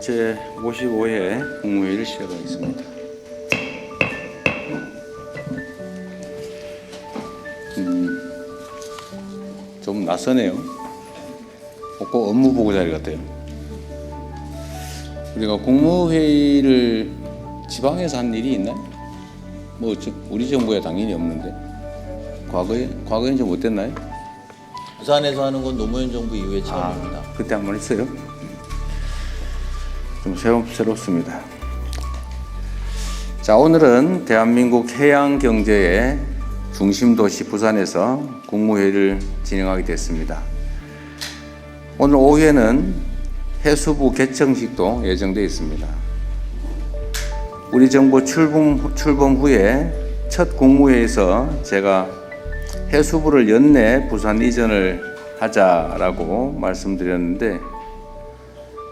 제 55회 국무회의를 시작하겠습니다. 좀 낯서네요. 꼭 업무보고 자리 같아요. 우리가 국무회의를 지방에서 한 일이 있나요? 뭐 우리 정부에 당연히 없는데 과거엔 좀 어땠나요? 부산에서 하는 건 노무현 정부 이후의 처음입니다. 그때 한 번 했어요? 좀 새롭습니다. 자, 오늘은 대한민국 해양 경제의 중심 도시 부산에서 국무회의를 진행하게 됐습니다. 오늘 오후에는 해수부 개청식도 예정되어 있습니다. 우리 정부 출범 후에 첫 국무회의에서 제가 해수부를 연내 부산 이전을 하자라고 말씀드렸는데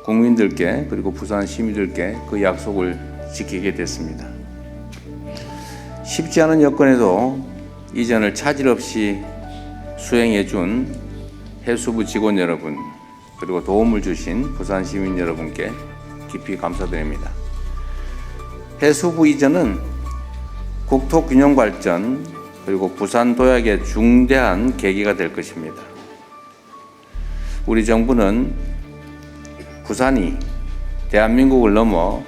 국민들께 그리고 부산 시민들께 그 약속을 지키게 됐습니다. 쉽지 않은 여건에도 이전을 차질 없이 수행해 준 해수부 직원 여러분 그리고 도움을 주신 부산 시민 여러분께 깊이 감사드립니다. 해수부 이전은 국토균형 발전 그리고 부산 도약의 중대한 계기가 될 것입니다. 우리 정부는 부산이 대한민국을 넘어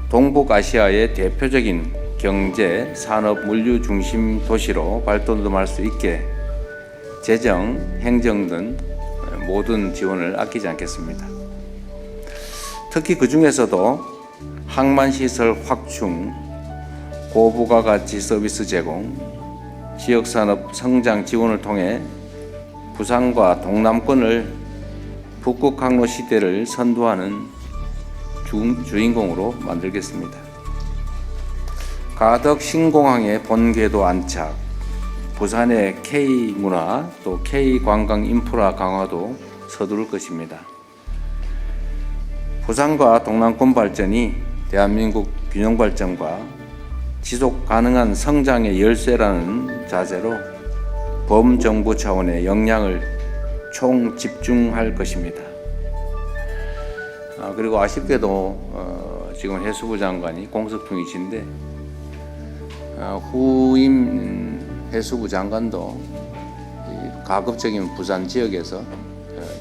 동북아시아의 대표적인 경제, 산업, 물류 중심 도시로 발돋움할 수 있게 재정, 행정 등 모든 지원을 아끼지 않겠습니다. 특히 그 중에서도 항만시설 확충, 고부가가치 서비스 제공, 지역산업 성장 지원을 통해 부산과 동남권을 북극 항로 시대를 선도하는 주인공으로 만들겠습니다. 가덕 신공항의 본궤도 안착, 부산의 K문화 또 K관광 인프라 강화도 서두를 것입니다. 부산과 동남권 발전이 대한민국 균형 발전과 지속 가능한 성장의 열쇠라는 자세로 범정부 차원의 역량을 총 집중할 것입니다. 그리고 아쉽게도 지금 해수부 장관이 공석 중이신데 후임 해수부 장관도 가급적이면 부산 지역에서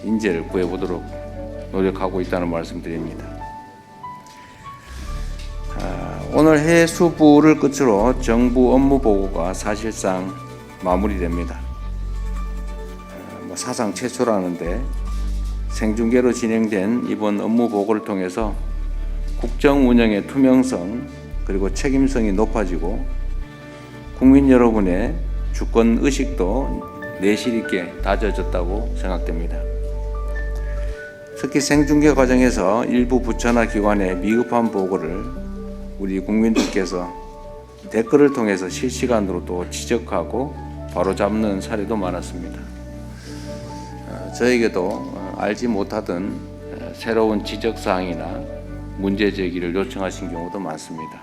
인재를 구해보도록 노력하고 있다는 말씀드립니다. 오늘 해수부를 끝으로 정부 업무 보고가 사실상 마무리됩니다. 사상 최초라는데 생중계로 진행된 이번 업무 보고를 통해서 국정 운영의 투명성 그리고 책임성이 높아지고 국민 여러분의 주권 의식도 내실 있게 다져졌다고 생각됩니다. 특히 생중계 과정에서 일부 부처나 기관의 미흡한 보고를 우리 국민들께서 댓글을 통해서 실시간으로 또 지적하고 바로잡는 사례도 많았습니다. 저에게도 알지 못하던 새로운 지적사항이나 문제 제기를 요청하신 경우도 많습니다.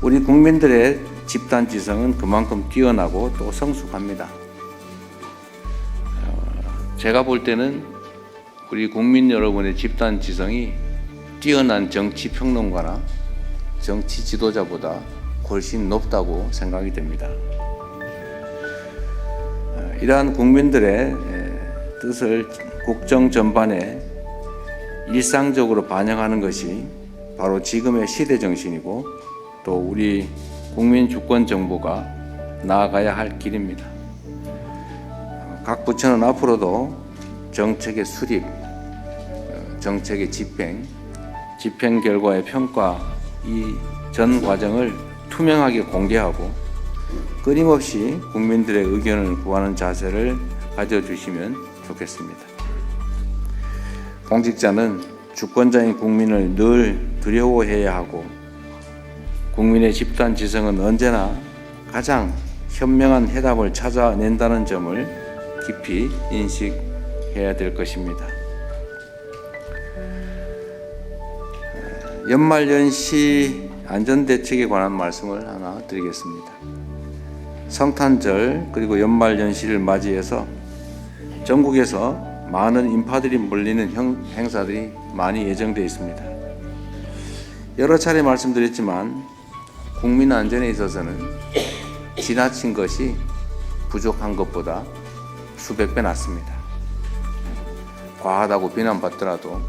우리 국민들의 집단 지성은 그만큼 뛰어나고 또 성숙합니다. 제가 볼 때는 우리 국민 여러분의 집단 지성이 뛰어난 정치 평론가나 정치 지도자보다 훨씬 높다고 생각이 됩니다. 이러한 국민들의 뜻을 국정 전반에 일상적으로 반영하는 것이 바로 지금의 시대 정신이고 또 우리 국민 주권 정부가 나아가야 할 길입니다. 각 부처는 앞으로도 정책의 수립, 정책의 집행 결과의 평가 이 전 과정을 투명하게 공개하고 끊임없이 국민들의 의견을 구하는 자세를 가져주시면 좋겠습니다. 공직자는 주권자인 국민을 늘 두려워해야 하고 국민의 집단 지성은 언제나 가장 현명한 해답을 찾아낸다는 점을 깊이 인식해야 될 것입니다. 연말연시 안전대책에 관한 말씀을 하나 드리겠습니다. 성탄절 그리고 연말연시를 맞이해서 전국에서 많은 인파들이 몰리는 행사들이 많이 예정되어 있습니다. 여러 차례 말씀드렸지만 국민 안전에 있어서는 지나친 것이 부족한 것보다 수백 배 낫습니다. 과하다고 비난받더라도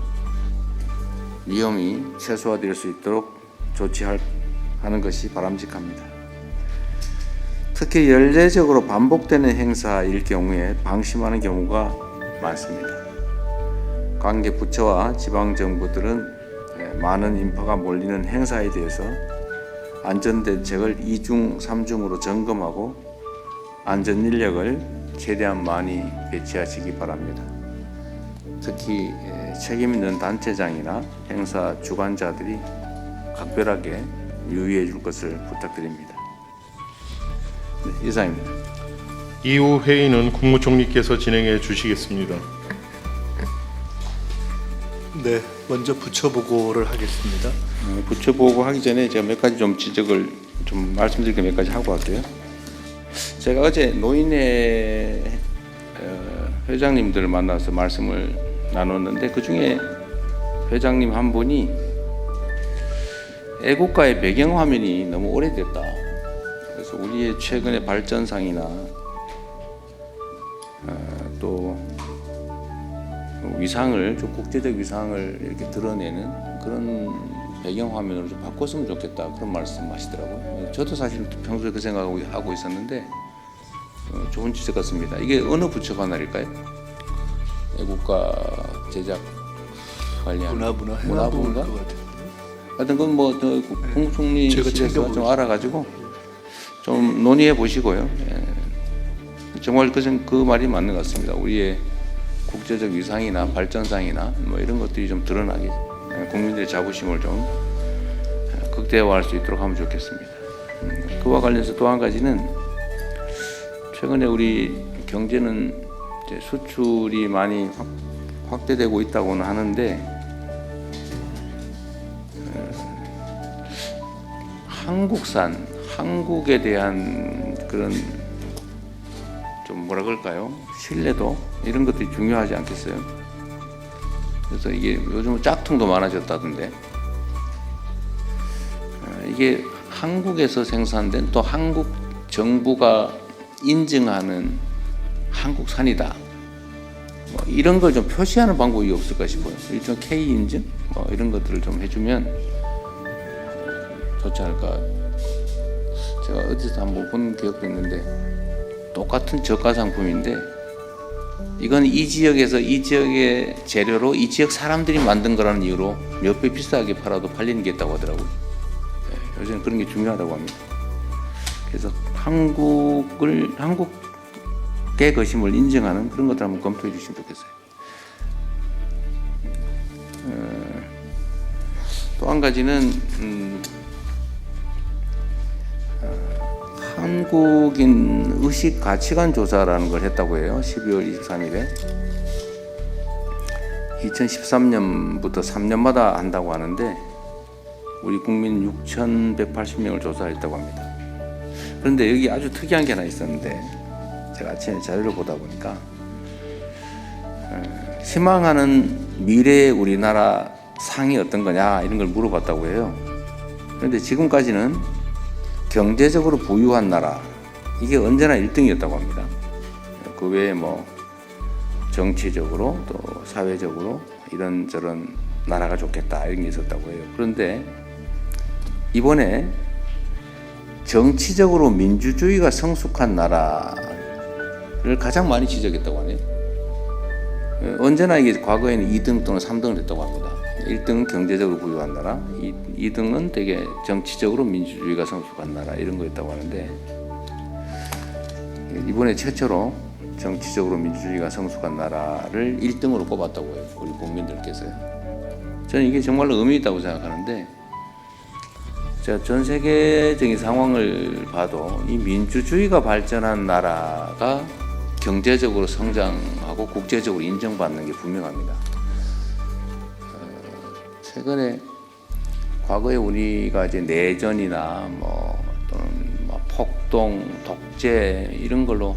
위험이 최소화될 수 있도록 조치하는 것이 바람직합니다. 특히 연례적으로 반복되는 행사일 경우에 방심하는 경우가 많습니다. 관계 부처와 지방정부들은 많은 인파가 몰리는 행사에 대해서 안전대책을 2중, 3중으로 점검하고 안전인력을 최대한 많이 배치하시기 바랍니다. 특히 책임 있는 단체장이나 행사 주관자들이 각별하게 유의해 줄 것을 부탁드립니다. 네, 이상입니다. 이후 회의는 국무총리께서 진행해 주시겠습니다. 네, 먼저 부처 보고를 하겠습니다. 부처 보고 하기 전에 제가 몇 가지 좀 지적을 좀 말씀드릴 게 몇 가지 하고 할게요. 제가 어제 노인회 회장님들을 만나서 말씀을 나눴는데 그 중에 회장님 한 분이 애국가의 배경화면이 너무 오래됐다. 그래서 우리의 최근의 발전상이나 또 위상을 좀 국제적 위상을 이렇게 드러내는 그런 배경화면으로 좀 바꿨으면 좋겠다 그런 말씀하시더라고요. 저도 사실 평소에 그 생각을 하고 있었는데 좋은 지적 같습니다. 이게 어느 부처 관할일까요? 애국가 제작 관리하는 문화부인가? 하여튼 그건 뭐 국무총리실에서 좀 알아가지고 좀 논의해 보시고요. 정말 그 말이 맞는 것 같습니다. 우리의 국제적 위상이나 발전상이나 뭐 이런 것들이 좀 드러나게 국민들의 자부심을 좀 극대화할 수 있도록 하면 좋겠습니다. 그와 관련해서 또 한 가지는 최근에 우리 경제는 이제 수출이 많이 확대되고 있다고는 하는데 한국산, 한국에 대한 그런 좀 뭐라 그럴까요? 신뢰도 이런 것들이 중요하지 않겠어요? 그래서 이게 요즘 짝퉁도 많아졌다던데 이게 한국에서 생산된 또 한국 정부가 인증하는 한국산이다. 뭐 이런 걸 좀 표시하는 방법이 없을까 싶어요. 일종 K 인증 뭐 이런 것들을 좀 해주면 좋지 않을까. 제가 어디서 한번 본 기억도 있는데 똑같은 저가 상품인데 이건 이 지역에서 이 지역의 재료로 이 지역 사람들이 만든 거라는 이유로 몇 배 비싸게 팔아도 팔리는 게 있다고 하더라고요. 네, 요새는 그런 게 중요하다고 합니다. 그래서 한국의 것임을 인정하는 그런 것들 한번 검토해 주시면 좋겠어요. 또 한 가지는 한국인 의식 가치관 조사라는 걸 했다고 해요. 12월 23일에 2013년부터 3년마다 한다고 하는데 우리 국민 6,180명을 조사했다고 합니다. 그런데 여기 아주 특이한 게 하나 있었는데 제가 아침에 자료를 보다 보니까 희망하는 미래의 우리나라 상이 어떤 거냐 이런 걸 물어봤다고 해요. 그런데 지금까지는 경제적으로 부유한 나라 이게 언제나 1등이었다고 합니다. 그 외에 뭐 정치적으로 또 사회적으로 이런저런 나라가 좋겠다 이런 게 있었다고 해요. 그런데 이번에 정치적으로 민주주의가 성숙한 나라를 가장 많이 지적했다고 하네요. 언제나 이게 과거에는 2등 또는 3등을 했다고 합니다. 1등은 경제적으로 부유한 나라, 2등은 되게 정치적으로 민주주의가 성숙한 나라 이런 거였다고 하는데 이번에 최초로 정치적으로 민주주의가 성숙한 나라를 1등으로 꼽았다고 해요. 우리 국민들께서요. 저는 이게 정말로 의미 있다고 생각하는데 제가 전 세계적인 상황을 봐도 이 민주주의가 발전한 나라가 경제적으로 성장하고 국제적으로 인정받는 게 분명합니다. 최근에 과거에 우리가 이제 내전이나 뭐 또는 뭐 폭동, 독재 이런 걸로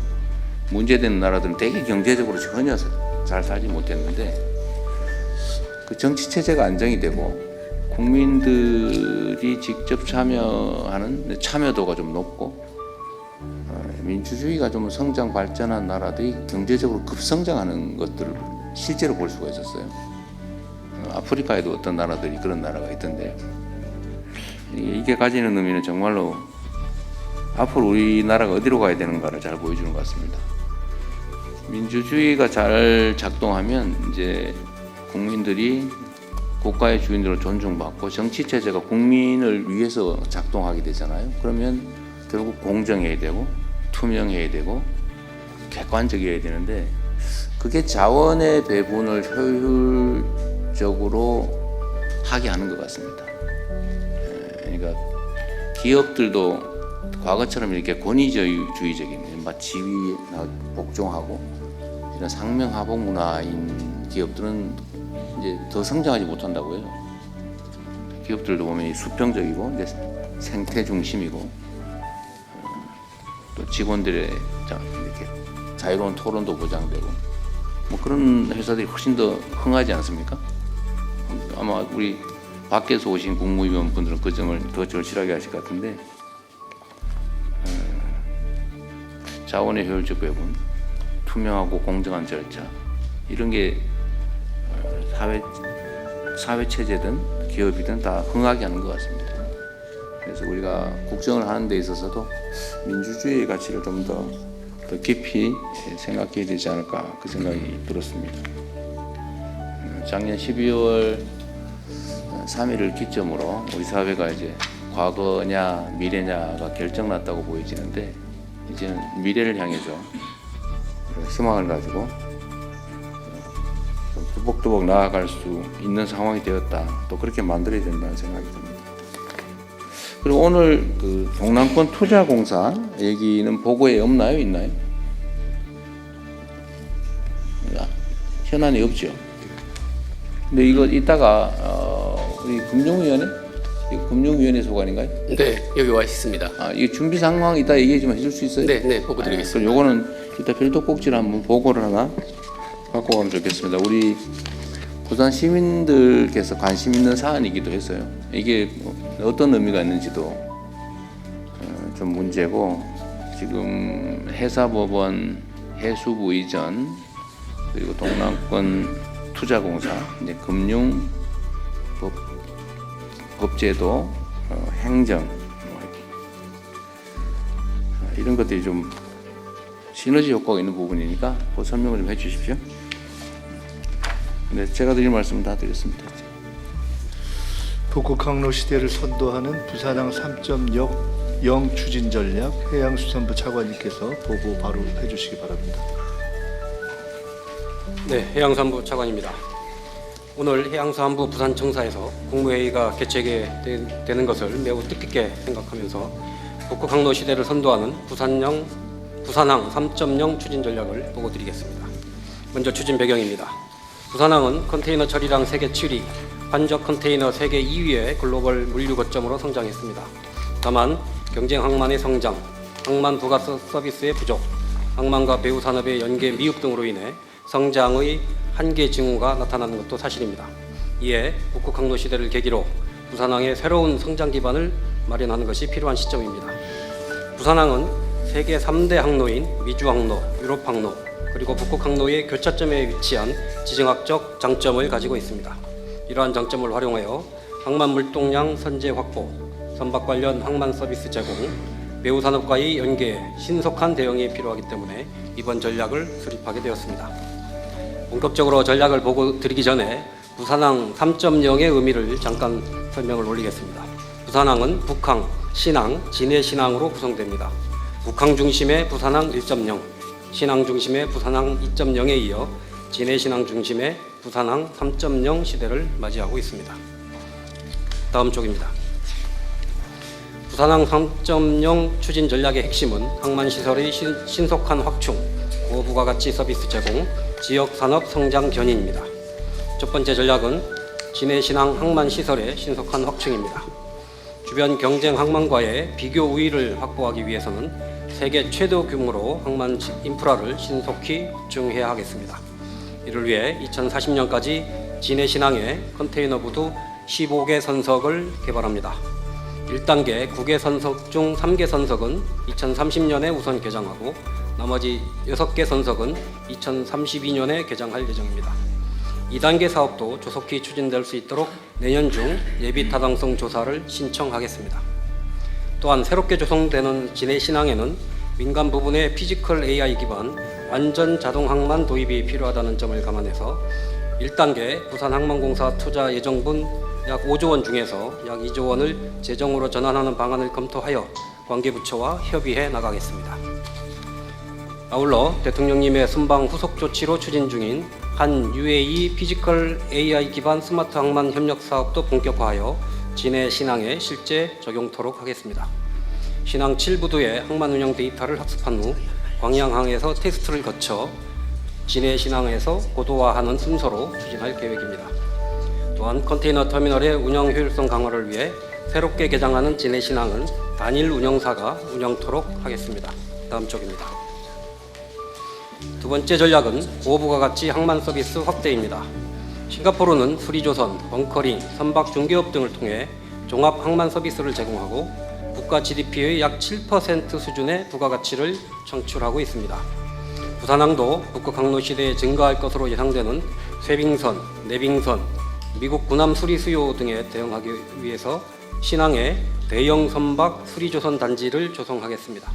문제되는 나라들은 되게 경제적으로 전혀 잘 살지 못했는데 그 정치 체제가 안정이 되고 국민들이 직접 참여하는 참여도가 좀 높고 민주주의가 좀 성장 발전한 나라들이 경제적으로 급성장하는 것들을 실제로 볼 수가 있었어요. 아프리카에도 어떤 나라들이 그런 나라가 있던데 이게 가지는 의미는 정말로 앞으로 우리나라가 어디로 가야 되는가를 잘 보여주는 것 같습니다. 민주주의가 잘 작동하면 이제 국민들이 국가의 주인으로 존중받고 정치 체제가 국민을 위해서 작동하게 되잖아요. 그러면 결국 공정해야 되고 투명해야 되고 객관적이어야 되는데 그게 자원의 배분을 효율적으로 하게 하는 것 같습니다. 그러니까 기업들도 과거처럼 이렇게 권위주의적인 막 지위나 복종하고 이런 상명하복 문화인 기업들은 이제 더 성장하지 못한다고 해요. 기업들도 보면 수평적이고 이제 생태 중심이고 또 직원들의 이렇게 자유로운 토론도 보장되고 뭐 그런 회사들이 훨씬 더 흥하지 않습니까? 아마 우리 밖에서 오신 국무위원 분들은 그 점을 더 절실하게 하실 것 같은데 자원의 효율적 배분, 투명하고 공정한 절차 이런 게 사회 체제든 기업이든 다 흥하게 하는 것 같습니다. 그래서 우리가 국정을 하는 데 있어서도 민주주의의 가치를 좀 더 깊이 생각해야 되지 않을까 그 생각이 들었습니다. 작년 12월 3일을 기점으로 우리 사회가 이제 과거냐 미래냐가 결정났다고 보여지는데 이제는 미래를 향해서 희망을 가지고 좀 뚜벅뚜벅 나아갈 수 있는 상황이 되었다. 또 그렇게 만들어야 된다는 생각이 듭니다. 그리고 오늘 그 동남권 투자공사 얘기는 보고에 없나요? 있나요? 현안이 없죠. 근데 이거 이따가 우리 금융위원회 소관인가요? 네, 여기 와 있습니다. 이 준비 상황 이따 얘기 좀 해줄 수 있어요? 네, 보고 드리겠습니다. 그럼 요거는 이따 별도 꼭지를 한번 보고를 하나 갖고 가면 좋겠습니다. 우리 부산 시민들께서 관심 있는 사안이기도 했어요. 이게 어떤 의미가 있는지도 좀 문제고 지금 해사법원 해수부 이전 그리고 동남권 투자공사 이제 금융법제도 행정 이런 것들이 좀 시너지 효과가 있는 부분이니까 그 설명을 좀 해주십시오. 네, 제가 드릴 말씀 다 드렸습니다. 북극 항로 시대를 선도하는 부산항 3.0 추진 전략 해양수산부 차관님께서 보고 바로 해주시기 바랍니다. 네, 해양수산부 차관입니다. 오늘 해양수산부 부산청사에서 국무회의가 개최되게 되는 것을 매우 뜻깊게 생각하면서 북극 항로 시대를 선도하는 부산항 3.0 추진 전략을 보고 드리겠습니다. 먼저 추진 배경입니다. 부산항은 컨테이너 처리량 세계 7위, 환적 컨테이너 세계 2위의 글로벌 물류 거점으로 성장했습니다. 다만 경쟁 항만의 성장, 항만 부가 서비스의 부족, 항만과 배후 산업의 연계 미흡 등으로 인해 성장의 한계 징후가 나타나는 것도 사실입니다. 이에 북극 항로 시대를 계기로 부산항의 새로운 성장 기반을 마련하는 것이 필요한 시점입니다. 부산항은 세계 3대 항로인 미주항로, 유럽항로, 그리고 북극 항로의 교차점에 위치한 지정학적 장점을 가지고 있습니다. 이러한 장점을 활용하여 항만 물동량 선제 확보, 선박 관련 항만 서비스 제공, 배후 산업과의 연계에 신속한 대응이 필요하기 때문에 이번 전략을 수립하게 되었습니다. 본격적으로 전략을 보고 드리기 전에 부산항 3.0의 의미를 잠깐 설명을 올리겠습니다. 부산항은 북항, 신항, 진해신항으로 구성됩니다. 북항 중심의 부산항 1.0, 신항 중심의 부산항 2.0에 이어 진해신항 중심의 부산항 3.0 시대를 맞이하고 있습니다. 다음 쪽입니다. 부산항 3.0 추진 전략의 핵심은 항만시설의 신속한 확충, 고부가가치 서비스 제공, 지역산업 성장 견인입니다. 첫 번째 전략은 진해신항 항만시설의 신속한 확충입니다. 주변 경쟁 항만과의 비교 우위를 확보하기 위해서는 세계 최대 규모로 항만 인프라를 신속히 확충해야 하겠습니다. 이를 위해 2040년까지 진해 신항에 컨테이너 부두 15개 선석을 개발합니다. 1단계 9개 선석 중 3개 선석은 2030년에 우선 개장하고 나머지 6개 선석은 2032년에 개장할 예정입니다. 2단계 사업도 조속히 추진될 수 있도록 내년 중 예비 타당성 조사를 신청하겠습니다. 또한 새롭게 조성되는 진해 신항에는 민간 부분의 피지컬 AI 기반 완전 자동 항만 도입이 필요하다는 점을 감안해서 1단계 부산항만공사 투자 예정분 약 5조 원 중에서 약 2조 원을 재정으로 전환하는 방안을 검토하여 관계부처와 협의해 나가겠습니다. 아울러 대통령님의 순방 후속 조치로 추진 중인 한 UAE 피지컬 AI 기반 스마트 항만 협력 사업도 본격화하여 진해 신항에 실제 적용토록 하겠습니다. 신항 7부두의 항만 운영 데이터를 학습한 후 광양항에서 테스트를 거쳐 진해 신항에서 고도화하는 순서로 추진할 계획입니다. 또한 컨테이너 터미널의 운영 효율성 강화를 위해 새롭게 개장하는 진해 신항은 단일 운영사가 운영토록 하겠습니다. 다음 쪽입니다. 두 번째 전략은 고부가 가치 항만 서비스 확대입니다. 싱가포르는 수리조선, 벙커링, 선박 중개업 등을 통해 종합 항만 서비스를 제공하고 국가 GDP의 약 7% 수준의 부가가치를 창출하고 있습니다. 부산항도 북극 항로 시대에 증가할 것으로 예상되는 쇄빙선, 내빙선, 미국 군함 수리 수요 등에 대응하기 위해서 신항에 대형 선박 수리조선 단지를 조성하겠습니다.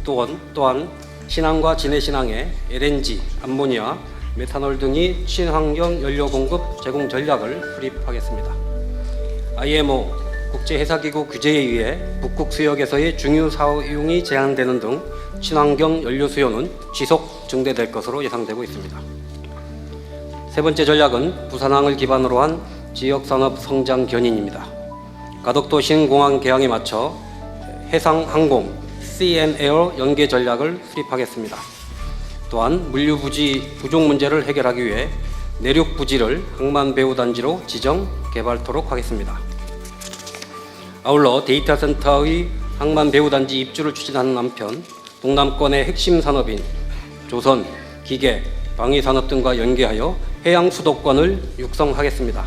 또한 신항과 진해 신항에 LNG, 암모니아, 메탄올 등이 친환경 연료 공급 제공 전략을 수립하겠습니다. IMO 국제회사기구 규제에 의해 북극 수역에서의 중유 사용이 제한되는 등 친환경 연료 수요는 지속 증대될 것으로 예상되고 있습니다. 세 번째 전략은 부산항을 기반으로 한 지역산업 성장 견인입니다. 가덕도 신공항 개항에 맞춰 해상항공 CN에어 연계 전략을 수립하겠습니다. 또한 물류부지 부족 문제를 해결하기 위해 내륙부지를 항만배후단지로 지정 개발토록 하겠습니다. 아울러 데이터 센터의 항만배후단지 입주를 추진하는 한편 동남권의 핵심 산업인 조선, 기계, 방위산업 등과 연계하여 해양 수도권을 육성하겠습니다.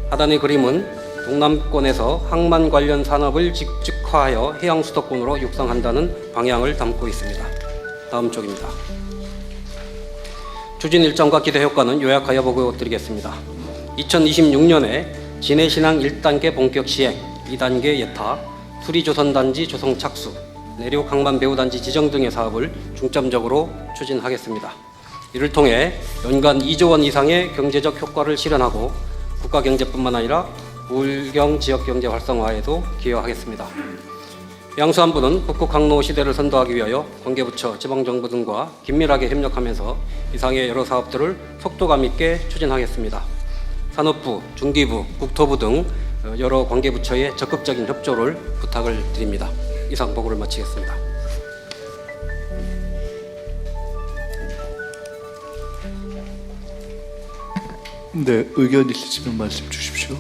하단의 그림은 동남권에서 항만 관련 산업을 직접화하여 해양 수도권으로 육성한다는 방향을 담고 있습니다. 다음 쪽입니다. 추진 일정과 기대 효과는 요약하여 보고 드리겠습니다. 2026년에 진해 신항 1단계 본격 시행, 2단계 예타, 수리조선단지 조성 착수, 내륙 항만 배후단지 지정 등의 사업을 중점적으로 추진하겠습니다. 이를 통해 연간 2조 원 이상의 경제적 효과를 실현하고 국가 경제뿐만 아니라 우울경 지역 경제 활성화에도 기여하겠습니다. 해양수산부는 북극 항로 시대를 선도하기 위하여 관계부처, 지방정부 등과 긴밀하게 협력하면서 이상의 여러 사업들을 속도감 있게 추진하겠습니다. 산업부, 중기부, 국토부 등 여러 관계부처의 적극적인 협조를 부탁을 드립니다. 이상 보고를 마치겠습니다. 네, 의견 있으시면 말씀 주십시오.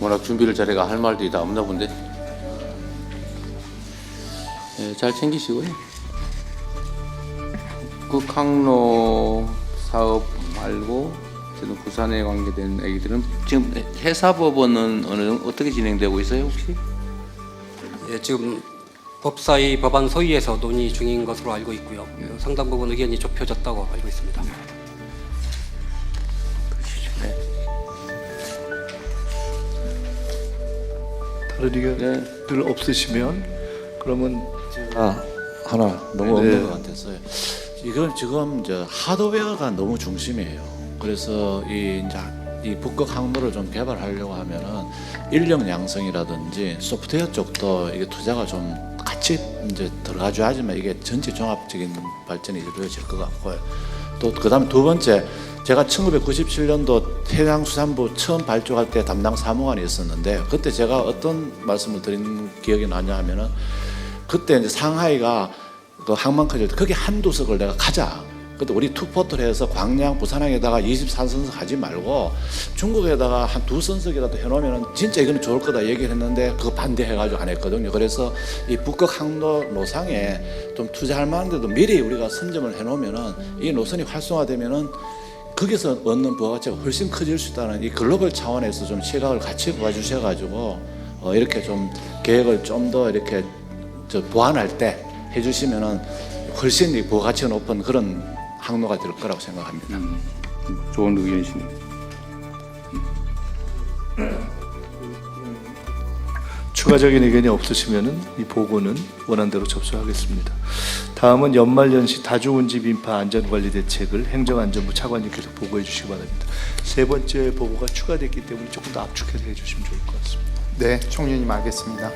워낙 준비를 잘해가 할 말들이 다 없나 본데. 네, 잘 챙기시고요. 북항로 사업 말고 저는 부산에 관계된 얘기들은 지금 해사법원은 어떻게 진행되고 있어요 혹시? 예, 지금 법사위 법안 소위에서 논의 중인 것으로 알고 있고요. 상당 부분 의견이 좁혀졌다고 알고 있습니다. 네. 다른 의견들 없으시면 그러면 하나 너무 네. 없는 것 같았어요. 이건 지금 이제 하드웨어가 너무 중심이에요. 그래서 이 북극 항로를 좀 개발하려고 하면은 인력 양성이라든지 소프트웨어 쪽도 이게 투자가 좀 같이 이제 들어가줘야지만 이게 전체 종합적인 발전이 이루어질 것 같고요. 또 그다음 두 번째, 제가 1997년도 해양수산부 처음 발족할 때 담당 사무관이 있었는데 그때 제가 어떤 말씀을 드린 기억이 나냐 하면은 그때 이제 상하이가 그 항만 커질 때 거기 한두 석을 내가 가자. 근데 우리 투포트를 해서 광양, 부산항에다가 24선석 하지 말고 중국에다가 한 2선석이라도 해놓으면 진짜 이거는 좋을 거다 얘기를 했는데 그거 반대해가지고 안 했거든요. 그래서 이 북극 항로 노상에 좀 투자할 만한데도 미리 우리가 선점을 해놓으면은 이 노선이 활성화되면은 거기서 얻는 부가가치가 훨씬 커질 수 있다는 이 글로벌 차원에서 좀 시각을 같이 봐주셔가지고 이렇게 좀 계획을 좀 더 이렇게 보완할 때 해주시면은 훨씬 이 부가가치가 높은 그런 항로가 될 거라고 생각합니다. 좋은 의견이십니다. 추가적인 의견이 없으시면은 이 보고는 원안대로 접수하겠습니다. 다음은 연말연시 다중운집 인파 안전관리 대책을 행정안전부 차관님께서 보고해 주시기 바랍니다. 세 번째 보고가 추가됐기 때문에 조금 더 압축해서 해주시면 좋을 것 같습니다. 네, 총리님 알겠습니다.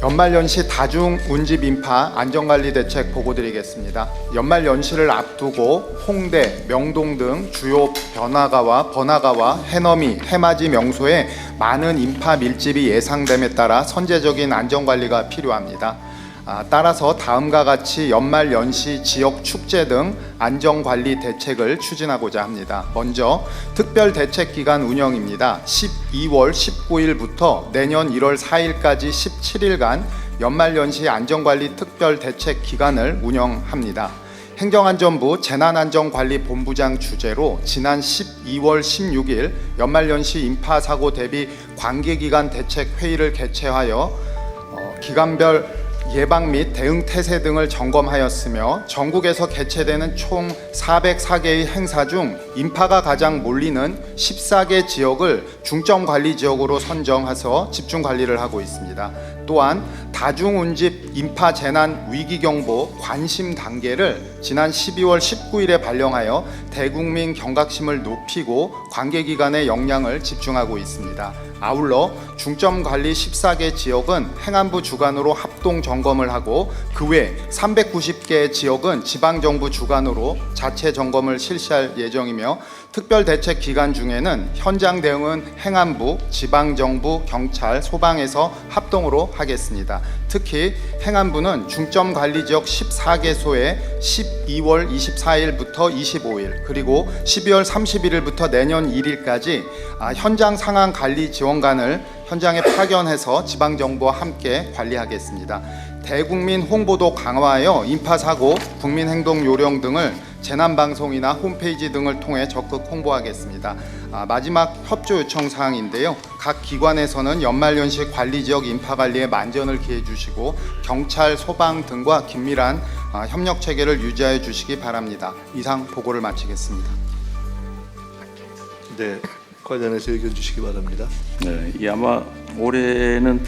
연말연시 다중운집 인파 안전관리 대책 보고드리겠습니다. 연말연시를 앞두고 홍대, 명동 등 주요 번화가와 해넘이, 해맞이 명소에 많은 인파 밀집이 예상됨에 따라 선제적인 안전관리가 필요합니다. 따라서 다음과 같이 연말연시 지역 축제 등 안전관리 대책을 추진하고자 합니다. 먼저 특별대책기간 운영입니다. 12월 19일부터 내년 1월 4일까지 17일간 연말연시 안전관리 특별대책기간을 운영합니다. 행정안전부 재난안전관리본부장 주재로 지난 12월 16일 연말연시 인파사고 대비 관계기관 대책회의를 개최하여 기간별 예방 및 대응 태세 등을 점검하였으며 전국에서 개최되는 총 404개의 행사 중 인파가 가장 몰리는 14개 지역을 중점관리 지역으로 선정해서 집중관리를 하고 있습니다. 또한 다중운집 인파 재난 위기경보 관심 단계를 지난 12월 19일에 발령하여 대국민 경각심을 높이고 관계기관의 역량을 집중하고 있습니다. 아울러 중점관리 14개 지역은 행안부 주관으로 합동 점검을 하고 그 외 390개 지역은 지방정부 주관으로 자체 점검을 실시할 예정이며 특별대책 기간 중에는 현장 대응은 행안부, 지방정부, 경찰, 소방에서 합동으로 하겠습니다. 특히 행안부는 중점관리지역 14개소에 12월 24일부터 25일 그리고 12월 31일부터 내년 1일까지 현장 상황 관리 지원관을 현장에 파견해서 지방정부와 함께 관리하겠습니다. 대국민 홍보도 강화하여 인파사고, 국민행동 요령 등을 재난방송이나 홈페이지 등을 통해 적극 홍보하겠습니다. 마지막 협조 요청 사항인데요. 각 기관에서는 연말연시 관리지역 인파관리에 만전을 기해 주시고 경찰, 소방 등과 긴밀한 협력 체계를 유지하여 주시기 바랍니다. 이상 보고를 마치겠습니다. 네, 관련해서 의견 주시기 바랍니다. 네, 이 아마 올해는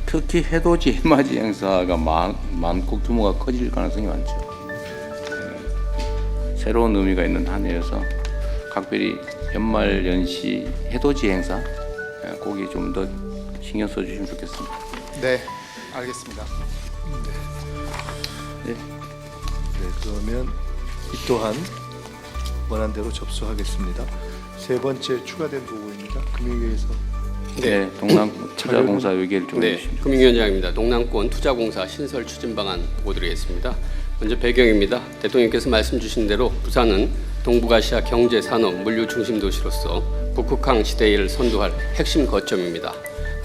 특히 해돋이 해맞이 행사가 많고 규모가 커질 가능성이 많죠. 새로운 의미가 있는 한 해여서 각별히 연말연시 해돋이 행사 거기에 좀 더 신경 써주시면 좋겠습니다. 네, 알겠습니다. 네, 그러면 이 또한 원안대로 접수하겠습니다. 세 번째 추가된 보고입니다. 금융위에서 네, 동남 투자공사 얘기를 좀 해주십시오. 금융위원장입니다. 동남권 투자공사 신설 추진 방안 보고드리겠습니다. 먼저 배경입니다. 대통령께서 말씀 주신 대로 부산은 동북아시아 경제, 산업, 물류 중심 도시로서 북극항 시대를 선도할 핵심 거점입니다.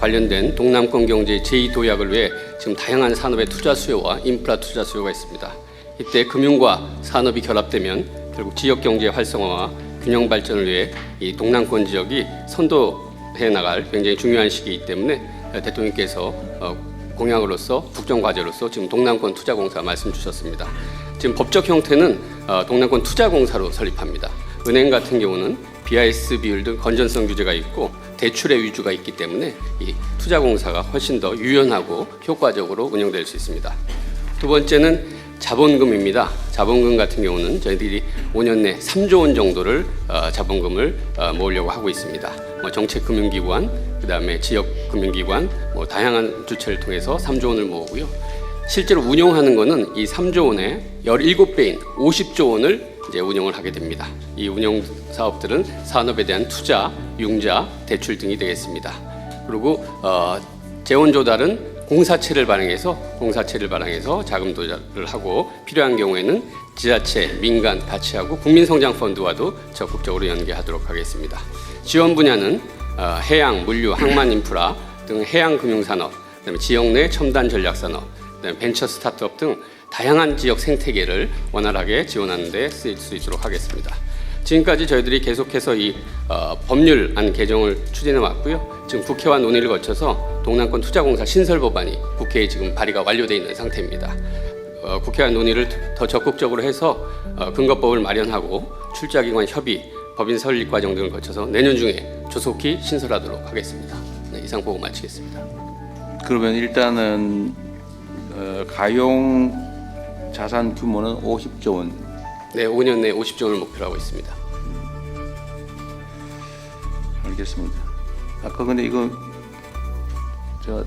관련된 동남권 경제의 제2도약을 위해 지금 다양한 산업의 투자 수요와 인프라 투자 수요가 있습니다. 이때 금융과 산업이 결합되면 결국 지역 경제의 활성화와 균형 발전을 위해 이 동남권 지역이 선도해 나갈 굉장히 중요한 시기이기 때문에 대통령께서 공약으로서 국정과제로서 지금 동남권 투자공사 말씀 주셨습니다. 지금 법적 형태는 동남권 투자공사로 설립합니다. 은행 같은 경우는 BIS 비율 등 건전성 규제가 있고 대출의 위주가 있기 때문에 이 투자공사가 훨씬 더 유연하고 효과적으로 운영될 수 있습니다. 두 번째는 자본금입니다. 자본금 같은 경우는 저희들이 5년 내 3조 원 정도를 자본금을 모으려고 하고 있습니다. 정책금융기관, 그다음에 지역금융기관, 다양한 주체를 통해서 3조 원을 모으고요. 실제로 운용하는 거는 이 3조 원의 17배인 50조 원을 이제 운영을 하게 됩니다. 이 운영 사업들은 산업에 대한 투자, 융자, 대출 등이 되겠습니다. 그리고 재원 조달은 공사채를 발행해서 자금 조달을 하고 필요한 경우에는 지자체, 민간, 가치하고 국민성장펀드와도 적극적으로 연계하도록 하겠습니다. 지원 분야는 해양, 물류, 항만 인프라 등 해양 금융산업, 그다음에 지역 내 첨단 전략산업, 그다음에 벤처 스타트업 등 다양한 지역 생태계를 원활하게 지원하는 데 쓰일 수 있도록 하겠습니다. 지금까지 저희들이 계속해서 이 법률안 개정을 추진해 왔고요. 지금 국회와 논의를 거쳐서 동남권 투자공사 신설 법안이 국회에 지금 발의가 완료되어 있는 상태입니다. 국회와 논의를 더 적극적으로 해서 근거법을 마련하고 출자기관 협의, 법인 설립 과정 등을 거쳐서 내년 중에 조속히 신설하도록 하겠습니다. 네, 이상 보고 마치겠습니다. 그러면 일단은 가용 자산 규모는 50조 원. 네, 5년 내에 50조 원을 목표로 하고 있습니다. 알겠습니다. 아까 근데 이거 제가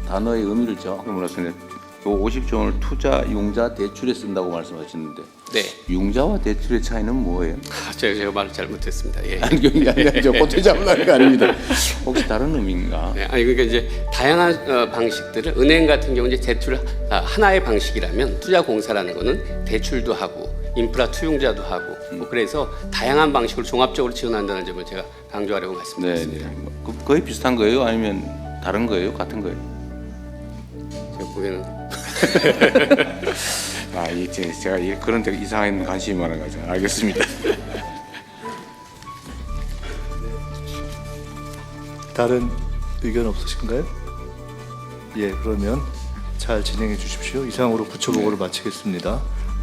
단어의 의미를 정확히 몰랐었는데 요 50조 원을 투자, 융자, 대출에 쓴다고 말씀하셨는데 네, 융자와 대출의 차이는 뭐예요? 제가 말을 잘못했습니다. 예. 아니 그게 아니라 저 꼬투리 잡으려는 거 아닙니다. 혹시 다른 의미인가? 네, 아니 그러니까 이제 다양한 방식들을 은행 같은 경우 이제 대출 하나의 방식이라면 투자공사라는 거는 대출도 하고 인프라 투융자도 하고 뭐 그래서 다양한 방식으로 종합적으로 지원한다는 점을 제가 강조하려고 네, 말씀드렸습니다. 네. 거의 비슷한 거예요? 아니면 다른 거예요? 같은 거예요? 제가 보기에는 아, 제가 그런 데 이상한 관심이 많아가지고 알겠습니다. 다른 의견 없으신가요? 예, 그러면 잘 진행해 주십시오. 이상으로 부처 보고를 마치겠습니다.